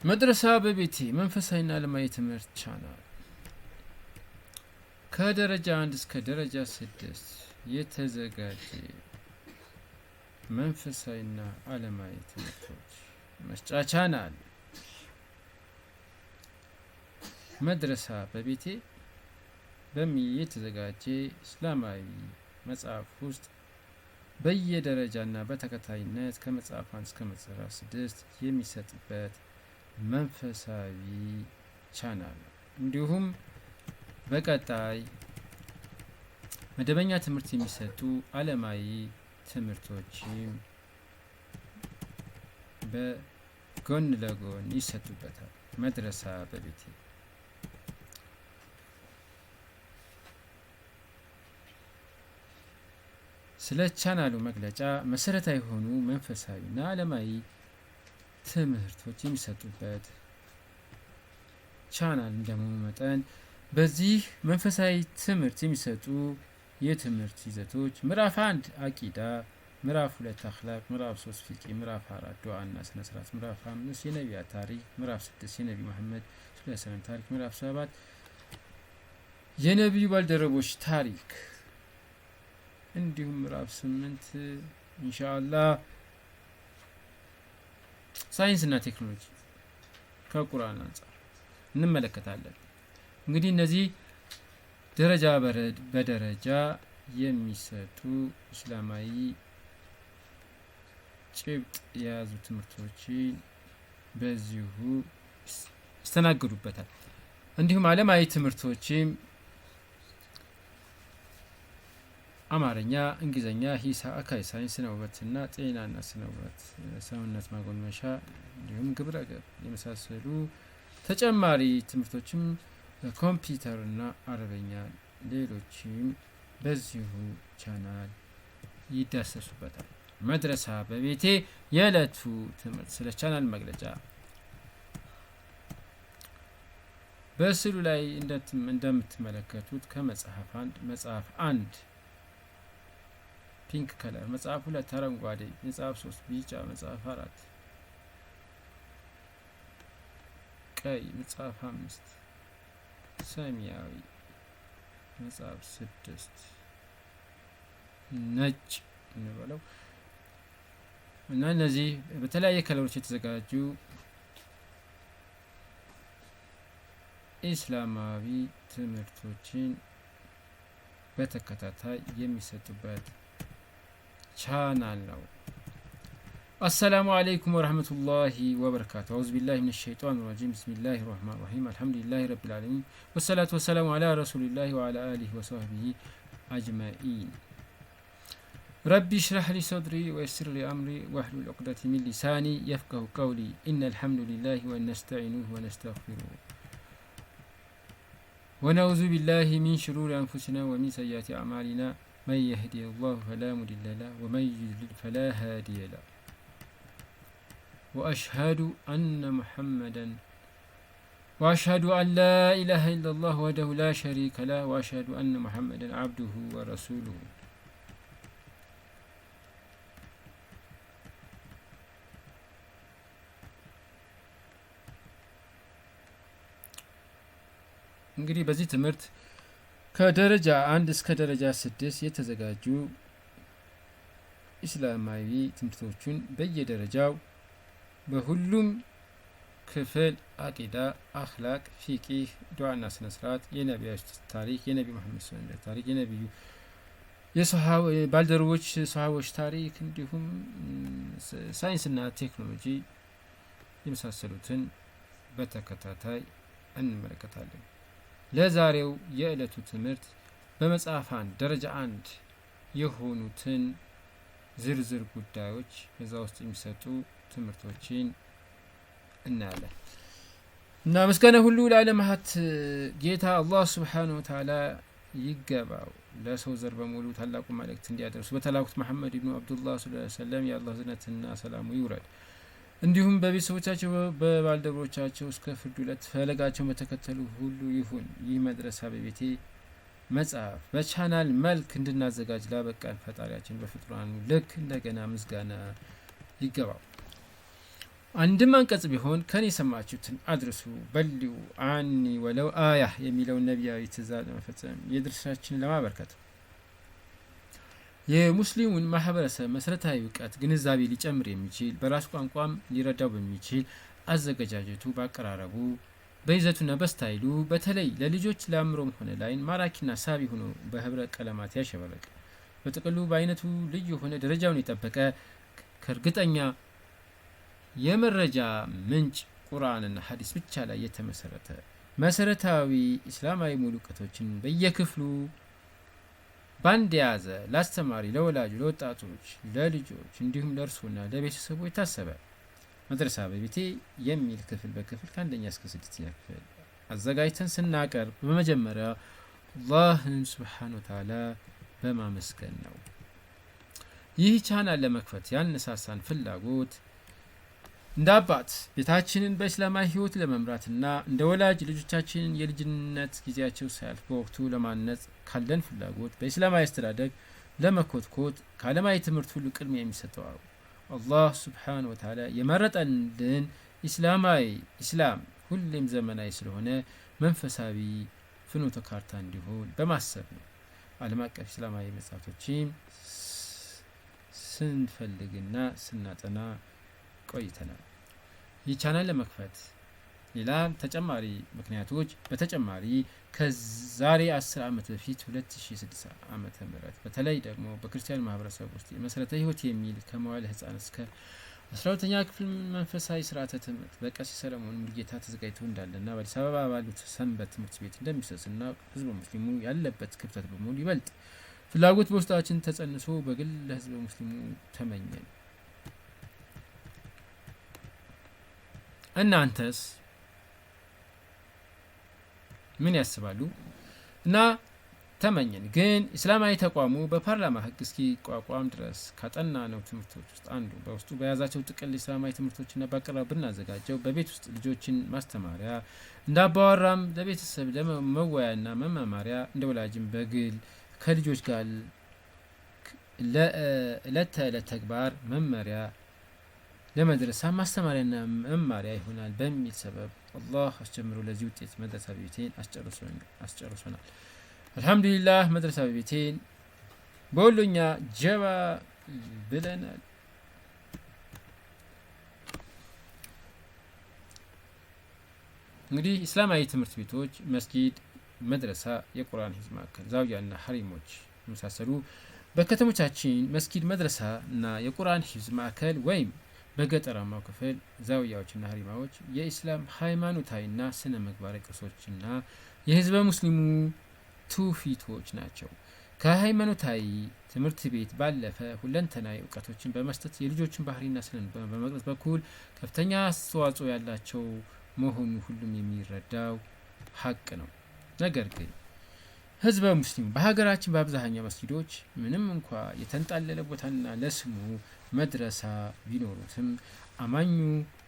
መድረሳ በቤቴ መንፈሳዊና ዓለማዊ ትምህርት ቻናል ከደረጃ 1 እስከ ደረጃ 6 የተዘጋጀ መንፈሳዊና ዓለማዊ ትምህርቶች መስጫ ቻናል። መድረሳ በቤቴ በሚል የተዘጋጀ እስላማዊ መጽሐፍ ውስጥ በየደረጃና በተከታይነት ከመጽሐፍ 1 እስከ መጽሐፍ 6 የሚሰጥበት መንፈሳዊ ቻናል ነው። እንዲሁም በቀጣይ መደበኛ ትምህርት የሚሰጡ ዓለማዊ ትምህርቶችም በጎን ለጎን ይሰጡበታል። መድረሳ በቤቴ ስለ ቻናሉ መግለጫ መሰረታዊ የሆኑ መንፈሳዊና ዓለማዊ ትምህርቶች የሚሰጡበት ቻናል እንደመሆኑ መጠን በዚህ መንፈሳዊ ትምህርት የሚሰጡ የትምህርት ይዘቶች ምዕራፍ 1 አቂዳ፣ ምዕራፍ 2 አኽላቅ፣ ምዕራፍ 3 ፊቅህ፣ ምዕራፍ 4 ዱዓና ስነ ስርዓት፣ ምዕራፍ 5 የነቢያት ታሪክ፣ ምዕራፍ 6 የነቢ መሐመድ ሰለላሁ ታሪክ፣ ምዕራፍ 7 የነቢዩ ባልደረቦች ታሪክ እንዲሁም ምዕራፍ 8 ኢንሻአላህ ሳይንስና ቴክኖሎጂ ከቁርአን አንፃር እንመለከታለን። እንግዲህ እነዚህ ደረጃ በደረጃ የሚሰጡ እስላማዊ ጭብጥ የያዙ ትምህርቶችን በዚሁ ይስተናገዱበታል። እንዲሁም ዓለማዊ ትምህርቶችም አማርኛ፣ እንግሊዝኛ፣ ሂሳብ፣ አካባቢ ሳይንስ፣ ስነ ውበትና ጤናና ስነ ውበት፣ ሰውነት ማጎልመሻ እንዲሁም ግብረ ገብ የመሳሰሉ ተጨማሪ ትምህርቶችም ኮምፒውተርና አረበኛ ሌሎችም በዚሁ ቻናል ይዳሰሱበታል። መድረሳ በቤቴ የዕለቱ ትምህርት ስለ ቻናል መግለጫ በስዕሉ ላይ እንደምትመለከቱት ከመጽሐፍ 1 ፒንክ ከለር፣ መጽሐፍ 2 አረንጓዴ፣ መጽሐፍ 3 ቢጫ፣ መጽሐፍ 4 ቀይ፣ መጽሐፍ 5 ሰማያዊ፣ መጽሐፍ 6 ነጭ እንበለው እና እነዚህ በተለያየ ከለሮች የተዘጋጁ ኢስላማዊ ትምህርቶችን በተከታታይ የሚሰጡበት ቻናል ነው። አሰላሙ አለይኩም ወረህመቱላሂ ወበረካቱ። አዑዙ ቢላሂ ሚነ ሸይጧን ረጂም ቢስሚላሂ ረህማን ረሂም አልሐምዱሊላሂ ረቢል ዓለሚን ወሰላቱ ወሰላሙ አላ ረሱሊላሂ ወአላ አሊሂ ወሰህቢሂ አጅመኢን። ረቢ ሽረህ ሊ ሰድሪ ወየሲር ሊ አምሪ ወህሉል ዑቅደተ ሚን ሊሳኒ የፍቀሁ ቀውሊ ኢነል ሐምዱሊላሂ ወነስተዒኑሁ ወነስተግፊሩሁ ወነዑዙ ቢላሂ ሚን ሹሩሪ አንፉሲና ወሚን ሰይአቲ አዕማሊና መን የህዲሂላሁ ፈላ ሙዲለ ለሁ ወመን ዩድሊል ፈላ ሃዲየ ለሁ وأشهد أن لا إله إلا الله وحده لا شريك له وأشهد أن محمدا عبده ورسوله እንግዲህ በዚህ ትምህርት ከደረጃ 1 እስከ ደረጃ 6 የተዘጋጁ እስላማዊ ትምህርቶችን በየደረጃው በሁሉም ክፍል አቂዳ፣ አኽላቅ፣ ፊቂህ፣ ዱዓና ስነ ስርዓት፣ የነቢያት ታሪክ፣ የነቢ መሐመድ ሰለላሁ ታሪክ፣ የነቢዩ ባልደረቦች ሰሃቦች ታሪክ እንዲሁም ሳይንስና ቴክኖሎጂ የመሳሰሉትን በተከታታይ እንመለከታለን። ለዛሬው የዕለቱ ትምህርት በመጽሐፍ 1 ደረጃ 1 የሆኑትን ዝርዝር ጉዳዮች በዛ ውስጥ የሚሰጡ ትምህርቶችን እናያለን እና ምስጋና ሁሉ ለዓለማት ጌታ አላህ ሱብሓነሁ ወተዓላ ይገባው። ለሰው ዘር በሙሉ ታላቁ መልእክት እንዲያደርሱ በተላኩት መሐመድ ኢብኑ አብዱላህ ሰለላሁ ዐለይሂ ወሰለም የአላህ እዝነትና ሰላሙ ይውረድ። እንዲሁም በቤተሰቦቻቸው በባልደረቦቻቸው እስከ ፍርዱ ዕለት ፈለጋቸውን በተከተሉ ሁሉ ይሁን። ይህ መድረሳ በቤቴ መጽሐፍ በቻናል መልክ እንድናዘጋጅ ላበቃን ፈጣሪያችን በፍጡራኑ ልክ እንደገና ምስጋና ይገባው። አንድም አንቀጽ ቢሆን ከኔ የሰማችሁትን አድርሱ በልዩ አኒ ወለው አያ የሚለውን ነቢያዊ ትእዛዝ ለመፈጸም የድርሻችንን ለማበርከት የሙስሊሙን ማህበረሰብ መሰረታዊ እውቀት ግንዛቤ ሊጨምር የሚችል በራሱ ቋንቋም ሊረዳው በሚችል አዘገጃጀቱ፣ ባቀራረቡ፣ በይዘቱና በስታይሉ በተለይ ለልጆች ለአእምሮም ሆነ ላይን ማራኪና ሳቢ ሆኖ በህብረ ቀለማት ያሸበረቀ በጥቅሉ በአይነቱ ልዩ ሆነ ደረጃውን የጠበቀ ከእርግጠኛ የመረጃ ምንጭ ቁርአንና ሐዲስ ብቻ ላይ የተመሰረተ መሰረታዊ እስላማዊ ሙሉ እውቀቶችን በየክፍሉ ባንድ የያዘ ለአስተማሪ፣ ለወላጅ፣ ለወጣቶች፣ ለልጆች እንዲሁም ለእርሱና ለቤተሰቡ የታሰበ መድረሳ በቤቴ የሚል ክፍል በክፍል ከአንደኛ እስከ ስድስተኛ ክፍል አዘጋጅተን ስናቀርብ በመጀመሪያ አላህን ሱብሓነሁ ወተዓላ በማመስገን ነው። ይህ ቻናል ለመክፈት ያነሳሳን ፍላጎት እንደ አባት ቤታችንን በእስላማዊ ህይወት ለመምራትና እንደ ወላጅ ልጆቻችንን የልጅነት ጊዜያቸው ሳያልፍ በወቅቱ ለማነጽ ካለን ፍላጎት በእስላማዊ አስተዳደግ ለመኮትኮት ከዓለማዊ ትምህርት ሁሉ ቅድሚያ የሚሰጠው አላህ ሱብሓነሁ ወተዓላ የመረጠልን ኢስላም ሁሌም ዘመናዊ ስለሆነ መንፈሳዊ ፍኖተ ካርታ እንዲሆን በማሰብ ነው። ዓለም አቀፍ እስላማዊ መጽሐፍቶችን ስንፈልግና ስናጠና ቆይተናል። ይህ ቻናል ለመክፈት ሌላ ተጨማሪ ምክንያቶች በተጨማሪ ከዛሬ 10 ዓመት በፊት 2006 ዓመተ ምህረት በተለይ ደግሞ በክርስቲያን ማህበረሰብ ውስጥ የመሰረተ ህይወት የሚል ከመዋዕለ ህፃናት እስከ 12ኛ ክፍል መንፈሳዊ ስርዓተ ትምህርት በቀሲስ ሰለሞን ሙሉጌታ ተዘጋጅቶ እንዳለና በአዲስ አበባ ባሉት ሰንበት ትምህርት ቤት እንደሚሰጥና ህዝበ ሙስሊሙ ያለበት ክፍተት በመሆኑ ይበልጥ ፍላጎት በውስጣችን ተጸንሶ በግል ለህዝበ ሙስሊሙ ተመኘን። እናንተስ ምን ያስባሉ? እና ተመኘን። ግን እስላማዊ ተቋሙ በፓርላማ ህግ እስኪቋቋም ድረስ ካጠና ነው ትምህርቶች ውስጥ አንዱ በውስጡ በያዛቸው ጥቅል እስላማዊ ትምህርቶችና በአቀራረብ ብናዘጋጀው በቤት ውስጥ ልጆችን ማስተማሪያ እንደ አባወራም ለቤተሰብ ለመወያያና መማማሪያ እንደ ወላጅም በግል ከልጆች ጋር ለዕለት ተዕለት ተግባር መመሪያ ለመድረሳ ማስተማሪያና መማሪያ ይሆናል በሚል ሰበብ አላህ አስጀምሮ ለዚህ ውጤት መድረሳ ቤቴን አስጨርሶናል። አልሐምዱሊላህ መድረሳ ቤቴን በሁሉኛ ጀባ ብለናል። እንግዲህ እስላማዊ ትምህርት ቤቶች፣ መስጊድ፣ መድረሳ፣ የቁርአን ሂፍዝ ማዕከል፣ ዛውያና ሐሪሞች የመሳሰሉ በከተሞቻችን መስጊድ፣ መድረሳ እና የቁርአን ሂፍዝ ማዕከል ወይም በገጠራማው ክፍል ዛውያዎችና ሀሪማዎች የኢስላም ሃይማኖታዊና ስነ ምግባር ቅርሶችና የህዝበ ሙስሊሙ ትውፊቶች ናቸው። ከሃይማኖታዊ ትምህርት ቤት ባለፈ ሁለንተናዊ እውቀቶችን በመስጠት የልጆችን ባህሪና ስነ ምግባር በመቅረጽ በኩል ከፍተኛ አስተዋጽኦ ያላቸው መሆኑ ሁሉም የሚረዳው ሀቅ ነው። ነገር ግን ህዝበ ሙስሊሙ በሀገራችን በአብዛኛው መስጊዶች ምንም እንኳ የተንጣለለ ቦታና ለስሙ መድረሳ ቢኖሩትም አማኙ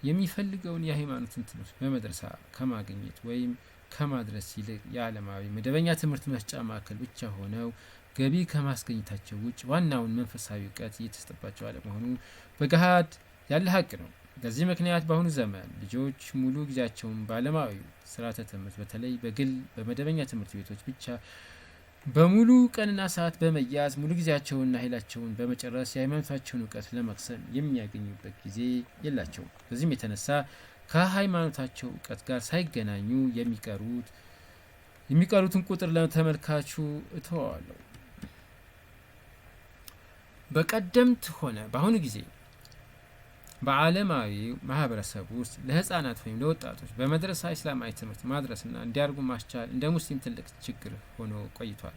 የሚፈልገውን የሃይማኖትን ትምህርት በመድረሳ ከማግኘት ወይም ከማድረስ ይልቅ የዓለማዊ መደበኛ ትምህርት መስጫ ማዕከል ብቻ ሆነው ገቢ ከማስገኘታቸው ውጭ ዋናውን መንፈሳዊ እውቀት እየተሰጠባቸው አለመሆኑ በገሃድ ያለ ሀቅ ነው። በዚህ ምክንያት በአሁኑ ዘመን ልጆች ሙሉ ጊዜያቸውን በዓለማዊ ስርዓተ ትምህርት በተለይ በግል በመደበኛ ትምህርት ቤቶች ብቻ በሙሉ ቀንና ሰዓት በመያዝ ሙሉ ጊዜያቸውንና ኃይላቸውን በመጨረስ የሃይማኖታቸውን እውቀት ለመቅሰም የሚያገኙበት ጊዜ የላቸውም። በዚህም የተነሳ ከሃይማኖታቸው እውቀት ጋር ሳይገናኙ የሚቀሩትን ቁጥር ለተመልካቹ እተዋለሁ። በቀደምት ሆነ በአሁኑ ጊዜ በዓለማዊ ማህበረሰብ ውስጥ ለህፃናት ወይም ለወጣቶች በመድረሳ እስላማዊ ትምህርት ማድረስና እንዲያርጉ ማስቻል እንደ ሙስሊም ትልቅ ችግር ሆኖ ቆይቷል።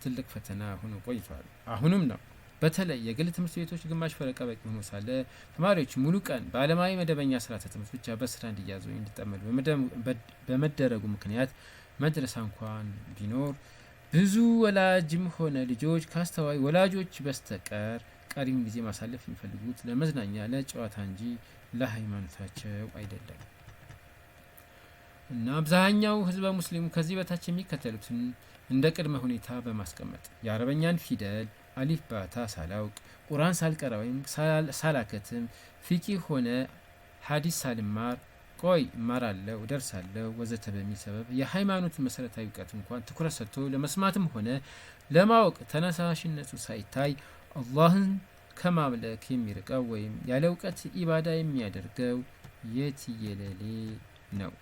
ትልቅ ፈተና ሆኖ ቆይቷል። አሁንም ነው። በተለይ የግል ትምህርት ቤቶች ግማሽ ፈረቃ በቂ ሆኖ ሳለ ተማሪዎች ሙሉ ቀን በዓለማዊ መደበኛ ስርዓተ ትምህርት ብቻ በስራ እንዲያዙ እንዲጠመዱ በመደረጉ ምክንያት መድረሳ እንኳን ቢኖር ብዙ ወላጅም ሆነ ልጆች ካስተዋይ ወላጆች በስተቀር ቀሪውን ጊዜ ማሳለፍ የሚፈልጉት ለመዝናኛ ለጨዋታ እንጂ ለሃይማኖታቸው አይደለም። እና አብዛኛው ህዝበ ሙስሊሙ ከዚህ በታች የሚከተሉትን እንደ ቅድመ ሁኔታ በማስቀመጥ የአረበኛን ፊደል አሊፍ ባታ ሳላውቅ ቁርአን ሳልቀራ ወይም ሳላከትም ፊቂህ ሆነ ሐዲስ ሳልማር ቆይ እማራለሁ እደርሳለሁ ወዘተ በሚል ሰበብ የሃይማኖት መሰረታዊ እውቀት እንኳን ትኩረት ሰጥቶ ለመስማትም ሆነ ለማወቅ ተነሳሽነቱ ሳይታይ አላህን ከማምለክ የሚርቀው ወይም ያለ እውቀት ኢባዳ የሚያደርገው የትየለሌ ነው።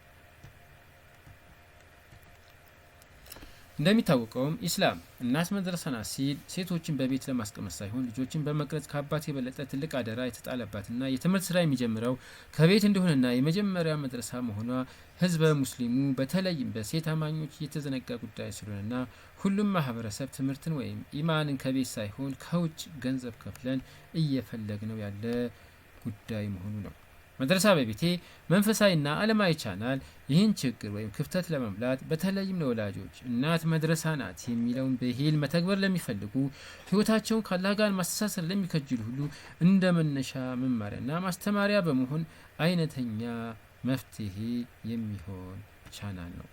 እንደሚታወቀውም ኢስላም እናት መድረሳ ናት ሲል ሴቶችን በቤት ለማስቀመጥ ሳይሆን ልጆችን በመቅረጽ ከአባት የበለጠ ትልቅ አደራ የተጣለባትና የትምህርት ስራ የሚጀምረው ከቤት እንደሆነና የመጀመሪያ መድረሳ መሆኗ ህዝበ ሙስሊሙ በተለይም በሴት አማኞች የተዘነጋ ጉዳይ ስለሆነና ሁሉም ማህበረሰብ ትምህርትን ወይም ኢማንን ከቤት ሳይሆን ከውጭ ገንዘብ ከፍለን እየፈለግነው ያለ ጉዳይ መሆኑ ነው። መድረሳ በቤቴ መንፈሳዊና ዓለማዊ ቻናል ይህን ችግር ወይም ክፍተት ለመሙላት በተለይም ለወላጆች እናት መድረሳ ናት የሚለውን ብሂል መተግበር ለሚፈልጉ ህይወታቸውን ከአላህ ጋር ማስተሳሰር ለሚከጅሉ ሁሉ እንደ መነሻ መማሪያና ማስተማሪያ በመሆን አይነተኛ መፍትሄ የሚሆን ቻናል ነው።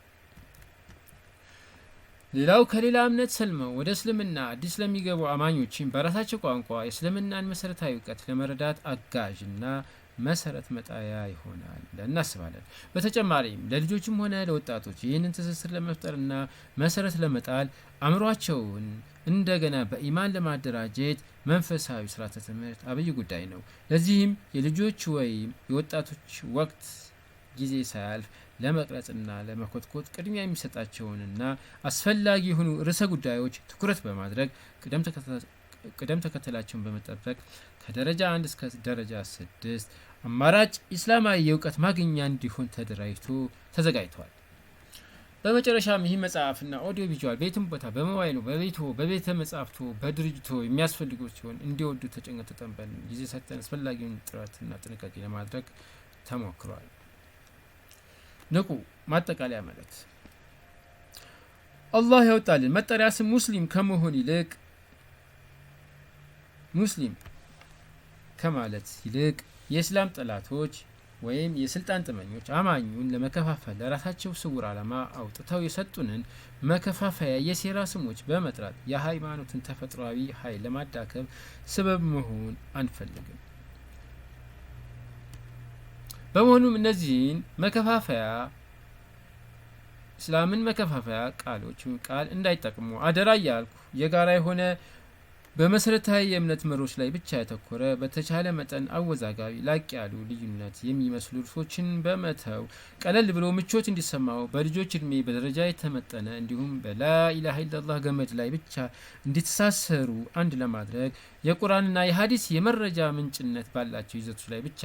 ሌላው ከሌላ እምነት ሰልመው ወደ እስልምና አዲስ ለሚገቡ አማኞችን በራሳቸው ቋንቋ የእስልምናን መሰረታዊ እውቀት ለመረዳት አጋዥና መሰረት መጣያ ይሆናል እናስባለን። በተጨማሪም ለልጆችም ሆነ ለወጣቶች ይህንን ትስስር ለመፍጠርና መሰረት ለመጣል አእምሯቸውን እንደገና በኢማን ለማደራጀት መንፈሳዊ ስርዓተ ትምህርት አብይ ጉዳይ ነው። ለዚህም የልጆች ወይም የወጣቶች ወቅት ጊዜ ሳያልፍ ለመቅረጽና ለመኮትኮት ቅድሚያ የሚሰጣቸውንና አስፈላጊ የሆኑ ርዕሰ ጉዳዮች ትኩረት በማድረግ ቅደም ተከተላቸውን በመጠበቅ ከደረጃ 1 እስከ ደረጃ 6 አማራጭ ኢስላማዊ የእውቀት ማግኛ እንዲሆን ተዘጋጅቷል። በመጨረሻም ይህ መጽሐፍና ኦዲዮ ቪዥዋል ቤትም ቦታ በሞባይሉ፣ በቤቶ፣ በቤተ መጻሕፍቶ፣ በድርጅቶ የሚያስፈልጉ ሲሆን እንዲወዱ ተጠንበን ጊዜ ሰጥተን አስፈላጊውን ጥረትና ጥንቃቄ ለማድረግ ተሞክሯል። ንቁ ማጠቃለያ መልእክት። አላህ ያወጣልን መጠሪያ ስም ሙስሊም ከመሆን ይልቅ ሙስሊም ከማለት ይልቅ የእስላም ጠላቶች ወይም የስልጣን ጥመኞች አማኙን ለመከፋፈል ለራሳቸው ስውር ዓላማ አውጥተው የሰጡንን መከፋፈያ የሴራ ስሞች በመጥራት የሃይማኖትን ተፈጥሯዊ ኃይል ለማዳከም ስበብ መሆን አንፈልግም። በመሆኑም እነዚህን መከፋፈያ እስላምን መከፋፈያ ቃል እንዳይጠቅሙ አደራ እያልኩ የጋራ የሆነ በመሰረታዊ የእምነት መሮች ላይ ብቻ ያተኮረ በተቻለ መጠን አወዛጋቢ ላቅ ያሉ ልዩነት የሚመስሉ ርዕሶችን በመተው ቀለል ብሎ ምቾት እንዲሰማው በልጆች እድሜ በደረጃ የተመጠነ እንዲሁም በላኢላሃ ኢላላህ ገመድ ላይ ብቻ እንዲተሳሰሩ አንድ ለማድረግ የቁርአንና የሀዲስ የመረጃ ምንጭነት ባላቸው ይዘቶች ላይ ብቻ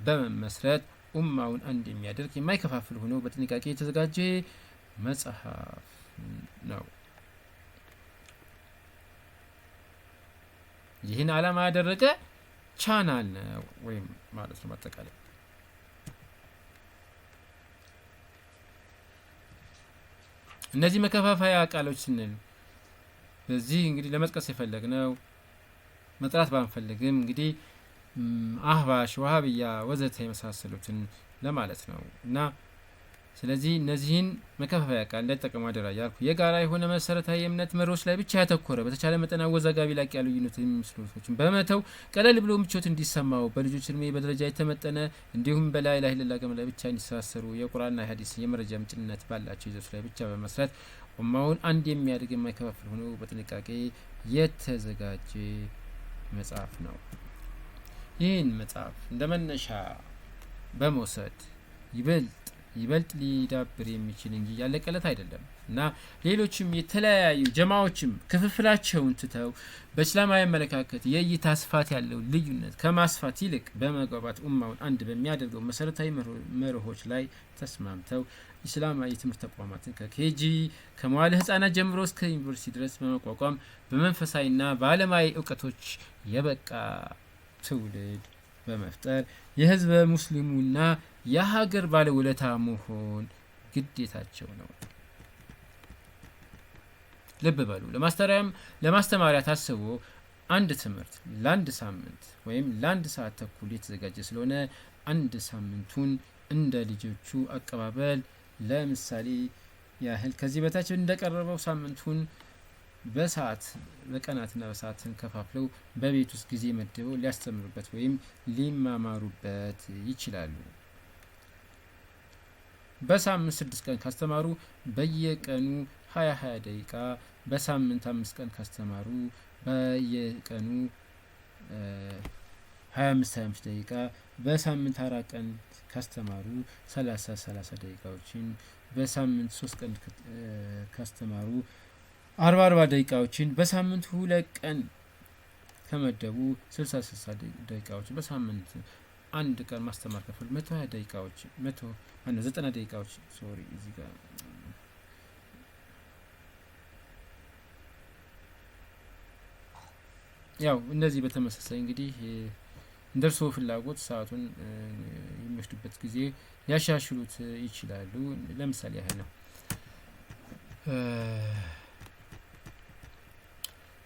በመመስረት ኡማውን አንድ የሚያደርግ የማይከፋፍል ሆኖ በጥንቃቄ የተዘጋጀ መጽሐፍ ነው። ይህን ዓላማ ያደረገ ቻናል ነው ወይም ማለት ነው። ማጠቃለያ እነዚህ መከፋፈያ ቃሎች ስንል በዚህ እንግዲህ ለመጥቀስ የፈለግነው መጥራት ባንፈልግም እንግዲህ አህባሽ፣ ወሃብያ ወዘተ የመሳሰሉትን ለማለት ነው እና ስለዚህ እነዚህን መከፋፈያ ቃል እንዳይጠቀሙ አደራ ያልኩ የጋራ የሆነ መሰረታዊ የእምነት መርሆች ላይ ብቻ ያተኮረ በተቻለ መጠን አወዛጋቢ ላቅ ያሉ ልዩነት የሚመስሉ ርዕሶችን በመተው ቀለል ብሎ ምቾት እንዲሰማው በልጆች እድሜ በደረጃ የተመጠነ እንዲሁም በላኢላሃ ኢለላህ ገመድ ላይ ብቻ እንዲሳሰሩ የቁርአንና የሀዲስ የመረጃ ምንጭነት ባላቸው ይዘቶች ላይ ብቻ በመስራት ኡማውን አንድ የሚያደርግ የማይከፋፍል ሆኖ በጥንቃቄ የተዘጋጀ መጽሐፍ ነው። ይህን መጽሐፍ እንደ መነሻ በመውሰድ ይበልጥ ሊዳብር የሚችል እንጂ ያለቀለት አይደለም እና ሌሎችም የተለያዩ ጀማዎችም ክፍፍላቸውን ትተው በእስላማዊ አመለካከት የእይታ ስፋት ያለው ልዩነት ከማስፋት ይልቅ በመግባባት ኡማውን አንድ በሚያደርገው መሰረታዊ መርሆች ላይ ተስማምተው ኢስላማዊ የትምህርት ተቋማትን ከኬጂ ከመዋለ ህጻናት ጀምሮ እስከ ዩኒቨርሲቲ ድረስ በመቋቋም በመንፈሳዊና በዓለማዊ እውቀቶች የበቃ ትውልድ በመፍጠር የህዝበ ሙስሊሙና የሀገር ባለውለታ መሆን ግዴታቸው ነው። ልብ በሉ። ለማስተማሪያ ታስቦ አንድ ትምህርት ለአንድ ሳምንት ወይም ለአንድ ሰዓት ተኩል የተዘጋጀ ስለሆነ አንድ ሳምንቱን እንደ ልጆቹ አቀባበል ለምሳሌ ያህል ከዚህ በታች እንደቀረበው ሳምንቱን በሰዓት በቀናትና በሰዓትን ከፋፍለው በቤት ውስጥ ጊዜ መድበው ሊያስተምሩበት ወይም ሊማማሩበት ይችላሉ። በሳምንት 6 ቀን ካስተማሩ በየቀኑ 20 ደቂቃ፣ በሳምንት 5 ቀን ካስተማሩ በየቀኑ 25 ደቂቃ፣ በሳምንት 4 ቀን ካስተማሩ 30 ደቂቃዎችን፣ በሳምንት 3 ቀን ካስተማሩ 40 ደቂቃዎችን፣ በሳምንት 2 ቀን ከመደቡ 60 ደቂቃዎችን፣ በሳምንት አንድ ቀን ማስተማር ከፈል 120 ደቂቃዎች 90 ደቂቃዎች ሶሪ እዚህ ጋር ያው እንደዚህ በተመሳሳይ እንግዲህ እንደርሶ ፍላጎት ሰዓቱን የሚወስዱበት ጊዜ ሊያሻሽሉት ይችላሉ። ለምሳሌ ያህል ነው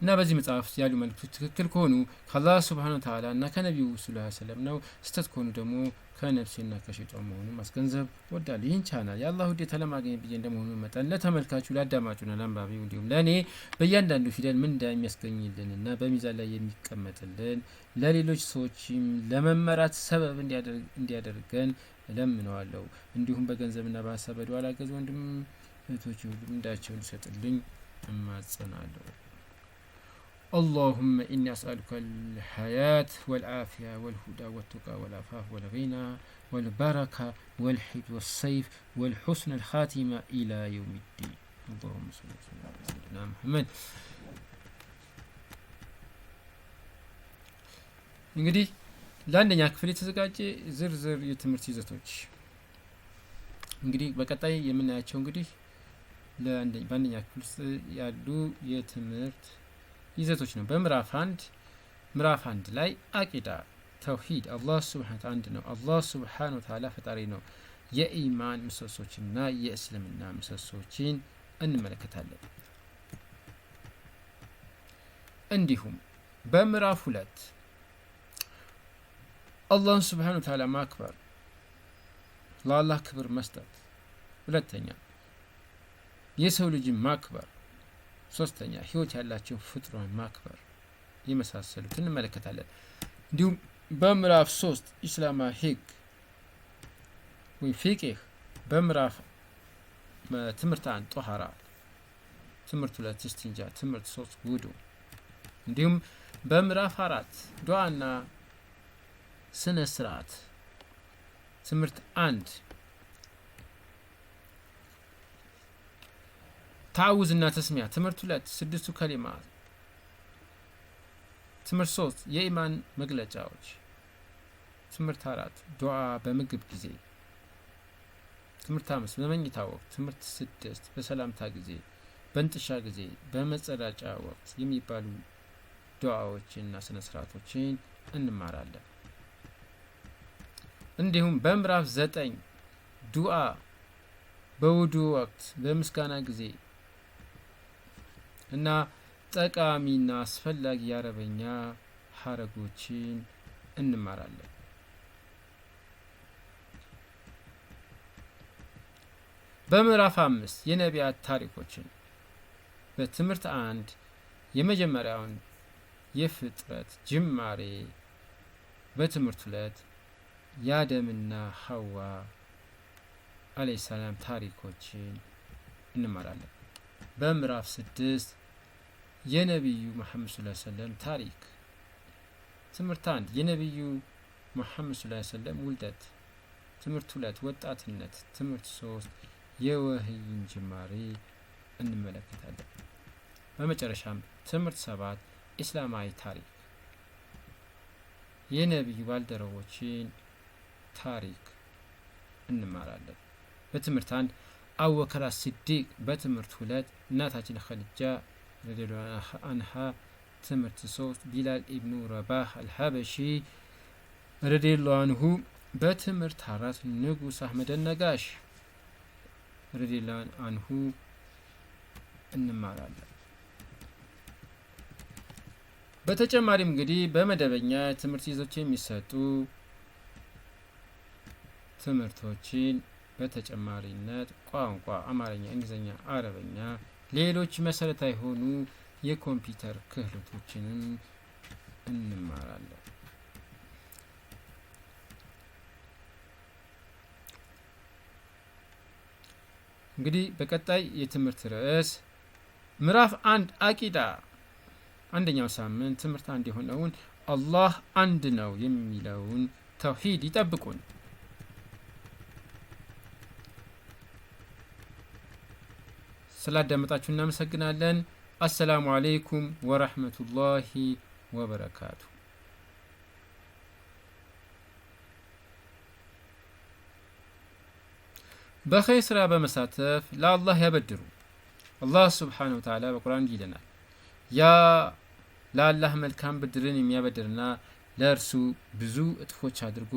እና በዚህ መጽሐፍ ያሉ መልእክቶች ትክክል ከሆኑ ከአላህ ሱብሓነሁ ወተዓላ እና ከነቢዩ ሰለላሁ ዐለይሂ ወሰለም ነው። ስህተት ከሆኑ ደግሞ ከነፍሴና ከሸይጣን መሆኑን ማስገንዘብ ወዳለሁ። ይህን ቻናል የአላህ ውዴታ ለማግኘት ብዬ እንደመሆኑ መጠን ለተመልካቹ፣ ለአዳማጩና ለአንባቢው እንዲሁም ለእኔ በእያንዳንዱ ፊደል ምንዳ የሚያስገኝልንና በሚዛን ላይ የሚቀመጥልን ለሌሎች ሰዎችም ለመመራት ሰበብ እንዲያደርገን እለምነዋለሁ። እንዲሁም በገንዘብና በሀሳብ በዱዓ ላገዙ ወንድም እህቶች ሁሉ ምንዳቸውን እንዲሰጥልኝ እማጸናለሁ። اللهم إني أسألك الحياة والعافية والهدى والتقى والعفاف والغنى والبركة والحفظ والسيف والحسن الخاتمة إلى يوم الدين. اللهم صل وسلم على سيدنا محمد. እንግዲህ ለአንደኛ ክፍል የተዘጋጀ ዝርዝር የትምህርት ይዘቶች እንግዲህ በቀጣይ የምናያቸው እንግዲህ በአንደኛ ክፍል ውስጥ ያሉ የትምህርት ይዘቶች ነው። ምዕራፍ አንድ ላይ አቂዳ ተውሂድ፣ አላህ ሱብሓነሁ ወተዓላ አንድ ነው፣ አላህ ሱብሓነሁ ወተዓላ ፈጣሪ ነው፣ የኢማን ምሰሶችና የእስልምና ምሰሶችን እንመለከታለን። እንዲሁም በምዕራፍ 2 አላህን ሱብሓነሁ ወተዓላ ማክበር፣ ለአላህ ክብር መስጠት፣ ሁለተኛ የሰው ልጅን ማክበር፣ ሶስተኛ ህይወት ያላቸው ፍጥሯን ማክበር የመሳሰሉት እንመለከታለን። እንዲሁም በምዕራፍ 3 ኢስላማዊ ህግ ወይ ፊቅህ፣ በምዕራፍ ትምህርት 1 ጦሃራ፣ ትምህርት 2 እስቲንጃ፣ ትምህርት 3 ውዱ፣ እንዲሁም በምዕራፍ 4 ዱዓና ስነ ስርዓት፣ ትምህርት 1 ታውዝና ተስሚያ፣ ትምህርት 2 6ቱ ከሊማ፣ ትምህርት 3 የኢማን መግለጫዎች፣ ትምህርት 4 ዱዓ በምግብ ጊዜ፣ ትምህርት 5 በመኝታ ወቅት፣ ትምህርት 6 በሰላምታ ጊዜ፣ በእንጥሻ ጊዜ፣ በመጸዳጫ ወቅት የሚባሉ ዱዓዎችንና ስነ ስርዓቶችን እንማራለን። እንዲሁም በምዕራፍ 9 ዱዓ በውዱ ወቅት፣ በምስጋና ጊዜ እና ጠቃሚና አስፈላጊ የአረበኛ ሀረጎችን እንማራለን። በምዕራፍ 5 የነቢያት ታሪኮችን፣ በትምህርት 1 የመጀመሪያውን የፍጥረት ጅማሬ፣ በትምህርት 2 የአደምና ሐዋ አለይሂ ሰላም ታሪኮችን እንማራለን። በምዕራፍ 6 የነቢዩ መሐመድ ሰለላሁ ዐለይሂ ወሰለም ታሪክ፣ ትምህርት 1 የነቢዩ መሐመድ ሰለላሁ ዐለይሂ ወሰለም ውልደት፣ ትምህርት 2 ወጣትነት፣ ትምህርት 3 የወህይን ጅማሬ እንመለከታለን። በመጨረሻም ትምህርት 7 ኢስላማዊ ታሪክ፣ የነቢዩ ባልደረቦችን ታሪክ እንማራለን። በትምህርት 1 አቡበከር አስሲዲቅ፣ በትምህርት 2 እናታችን ኸዲጃ ረዲየላሁ አንሃ፣ ትምህርት 3 ቢላል ኢብኑ ረባህ አልሐበሺ ረዲየላሁ አንሁ፣ በትምህርት 4 ንጉስ አህመድ ነጋሽ ረዲየላሁ አንሁ እንማራለን። በተጨማሪም እንግዲህ በመደበኛ ትምህርት ይዘቶች የሚሰጡ ትምህርቶችን በተጨማሪነት ቋንቋ፣ አማርኛ፣ እንግሊዝኛ፣ አረበኛ፣ ሌሎች መሰረታዊ የሆኑ የኮምፒውተር ክህሎቶችንም እንማራለን። እንግዲህ በቀጣይ የትምህርት ርዕስ ምዕራፍ 1 አቂዳ አንደኛው ሳምንት ትምህርት አንድ የሆነውን አላህ አንድ ነው የሚለውን ተውሂድ ይጠብቁን። ስላዳመጣችሁ እናመሰግናለን። አሰላሙ አለይኩም ወራህመቱላሂ ወበረካቱ። በኸይር ስራ በመሳተፍ ለአላህ ያበድሩ። አላህ ሱብሓነሁ ወተዓላ በቁርአን እንዲህ ይለናል፣ ያ ለአላህ መልካም ብድርን የሚያበድርና ለእርሱ ብዙ እጥፎች አድርጎ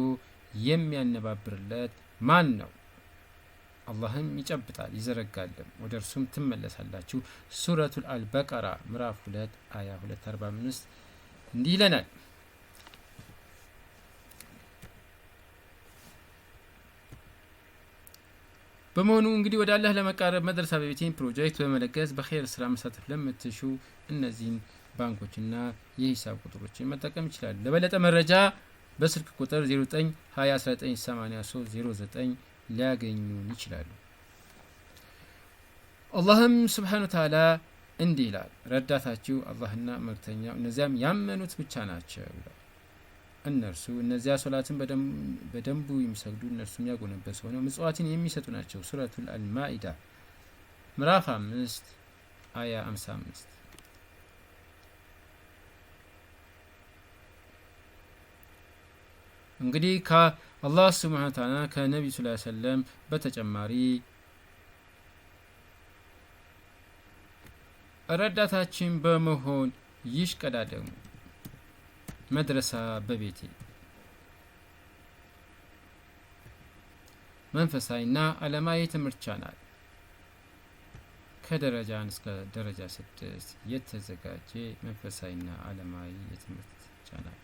የሚያነባብርለት ማን ነው? አላህም ይጨብጣል ይዘረጋልም፣ ወደ እርሱም ትመለሳላችሁ። ሱረቱል አልበቀራ ምዕራፍ 2 አያ 245 እንዲህ ይለናል። በመሆኑ እንግዲህ ወደ አላህ ለመቃረብ መድረሳ በቤቴን ፕሮጀክት በመለገስ በኸይር ስራ መሳተፍ ለምትሹ እነዚህን ባንኮችና የሂሳብ ቁጥሮችን መጠቀም ይችላሉ። ለበለጠ መረጃ በስልክ ቁጥር 0920198309 ሊያገኙን ይችላሉ። አላህም ስብሓነሁ ወተዓላ እንዲህ ይላል፣ ረዳታችሁ አላህና መልእክተኛው እነዚያም ያመኑት ብቻ ናቸው ይላል። እነርሱ እነዚያ ሶላትን በደንቡ የሚሰግዱ እነርሱም ያጎነበሱ ሆነው ምጽዋትን የሚሰጡ ናቸው። ሱረቱል አልማኢዳ ምዕራፍ 5 አያ 55። እንግዲህ ከአላህ ሱብሓነሁ ወተዓላ ከነቢዩ ሰለላሁ ዐለይሂ ወሰለም በተጨማሪ ረዳታችን በመሆን ይሽቀዳደሙ። መድረሳ በቤቴ መንፈሳዊና ዓለማዊ ትምህርት ቻናል ከደረጃ 1 እስከ ደረጃ 6 የተዘጋጀ መንፈሳዊና ዓለማዊ የትምህርት ቻናል